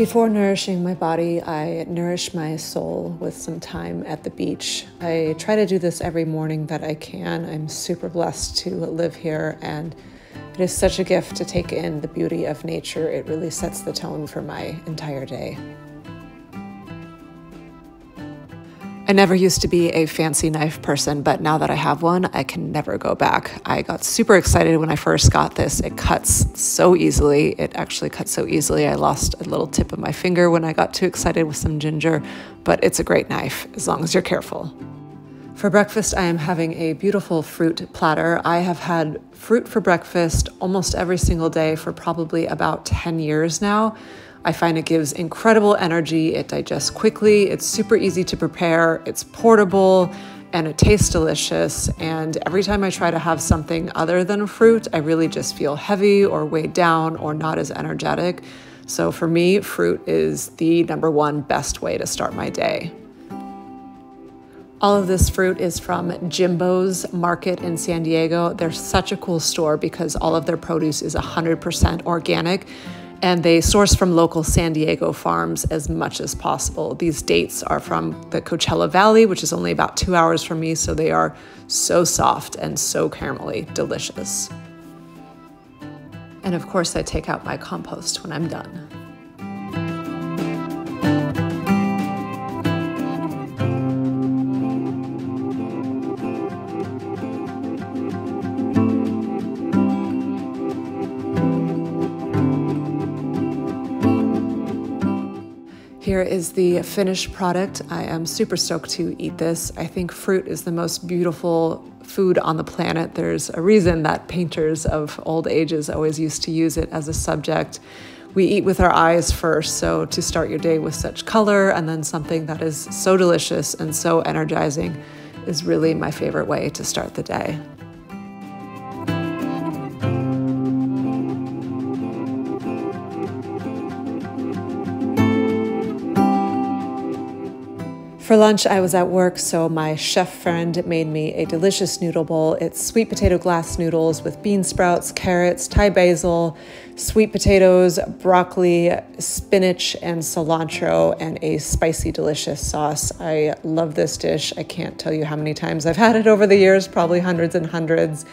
Before nourishing my body, I nourish my soul with some time at the beach. I try to do this every morning that I can. I'm super blessed to live here, and it is such a gift to take in the beauty of nature. It really sets the tone for my entire day. I never used to be a fancy knife person, but now that I have one, I can never go back. I got super excited when I first got this. It cuts so easily. It actually cuts so easily. I lost a little tip of my finger when I got too excited with some ginger, but it's a great knife as long as you're careful. For breakfast, I am having a beautiful fruit platter. I have had fruit for breakfast almost every single day for probably about 10 years now. I find it gives incredible energy, it digests quickly, it's super easy to prepare, it's portable, and it tastes delicious. And every time I try to have something other than fruit, I really just feel heavy or weighed down or not as energetic. So for me, fruit is the #1 best way to start my day. All of this fruit is from Jimbo's Market in San Diego. They're such a cool store because all of their produce is 100% organic. And they source from local San Diego farms as much as possible. These dates are from the Coachella Valley, which is only about 2 hours from me, so they are so soft and so caramelly delicious. And of course, I take out my compost when I'm done. Here is the finished product. I am super stoked to eat this. I think fruit is the most beautiful food on the planet. There's a reason that painters of old ages always used to use it as a subject. We eat with our eyes first, so to start your day with such color and then something that is so delicious and so energizing is really my favorite way to start the day. For lunch, I was at work, so my chef friend made me a delicious noodle bowl. It's sweet potato glass noodles with bean sprouts, carrots, Thai basil, sweet potatoes, broccoli, spinach, and cilantro, and a spicy, delicious sauce. I love this dish. I can't tell you how many times I've had it over the years, probably hundreds and hundreds,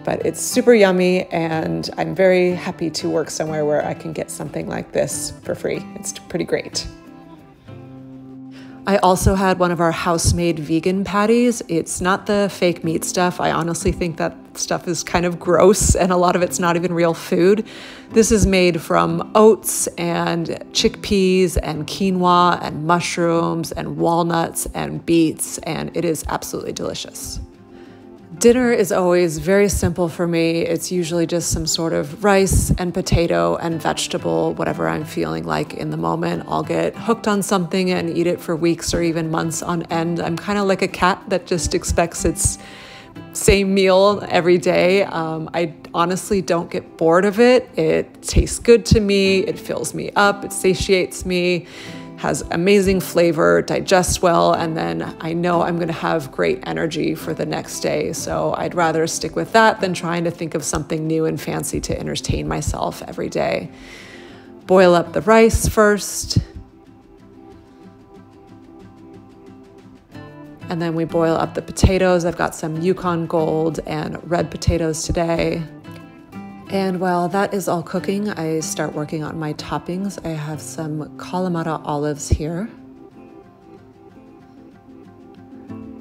but it's super yummy, and I'm very happy to work somewhere where I can get something like this for free. It's pretty great. I also had one of our house-made vegan patties. It's not the fake meat stuff. I honestly think that stuff is kind of gross and a lot of it's not even real food. This is made from oats and chickpeas and quinoa and mushrooms and walnuts and beets, and it is absolutely delicious. Dinner is always very simple for me. It's usually just some sort of rice and potato and vegetable, whatever I'm feeling like in the moment. I'll get hooked on something and eat it for weeks or even months on end. I'm kind of like a cat that just expects its same meal every day. I honestly don't get bored of it. It tastes good to me. It fills me up. It satiates me. Has amazing flavor, digests well, and then I know I'm gonna have great energy for the next day. So I'd rather stick with that than trying to think of something new and fancy to entertain myself every day. Boil up the rice first. And then we boil up the potatoes. I've got some Yukon Gold and red potatoes today. And while that is all cooking, I start working on my toppings. I have some Kalamata olives here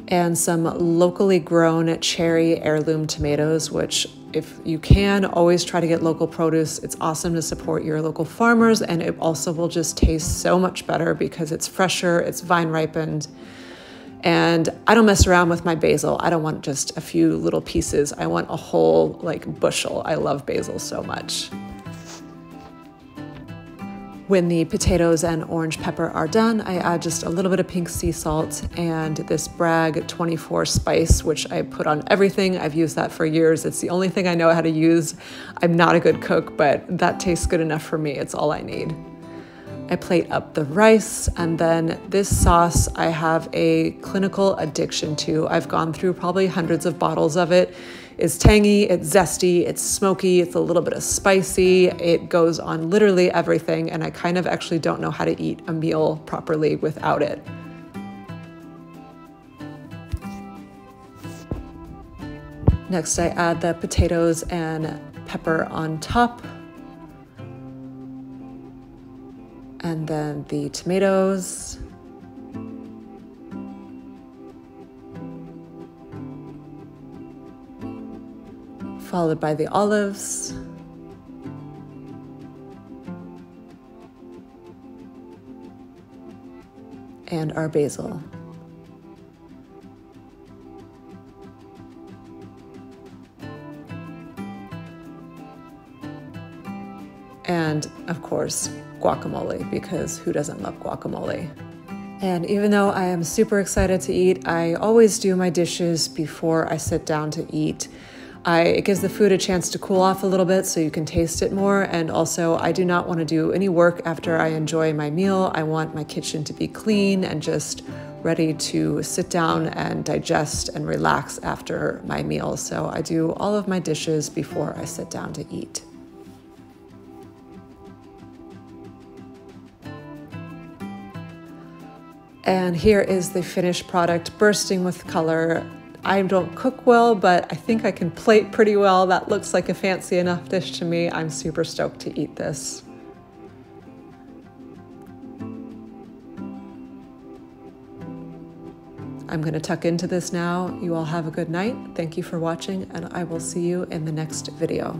and some locally grown cherry heirloom tomatoes, which if you can, always try to get local produce. It's awesome to support your local farmers, and it also will just taste so much better because it's fresher, it's vine ripened. And I don't mess around with my basil. I don't want just a few little pieces. I want a whole bushel. I love basil so much. When the potatoes and orange pepper are done, I add just a little bit of pink sea salt and this Bragg 24 spice, which I put on everything. I've used that for years. It's the only thing I know how to use. I'm not a good cook, but that tastes good enough for me. It's all I need. I plate up the rice, and then this sauce I have a clinical addiction to. I've gone through probably hundreds of bottles of it. It's tangy, it's zesty, it's smoky, it's a little bit of spicy. It goes on literally everything, and I kind of actually don't know how to eat a meal properly without it. Next, I add the potatoes and pepper on top. And then the tomatoes. Followed by the olives. And our basil. And of course, guacamole, because who doesn't love guacamole? And even though I am super excited to eat, I always do my dishes before I sit down to eat. It gives the food a chance to cool off a little bit so you can taste it more. And also, I do not want to do any work after I enjoy my meal. I want my kitchen to be clean and just ready to sit down and digest and relax after my meal. So I do all of my dishes before I sit down to eat. And here is the finished product, bursting with color. I don't cook well, but I think I can plate pretty well. That looks like a fancy enough dish to me. I'm super stoked to eat this. I'm going to tuck into this now. You all have a good night. Thank you for watching, and I will see you in the next video.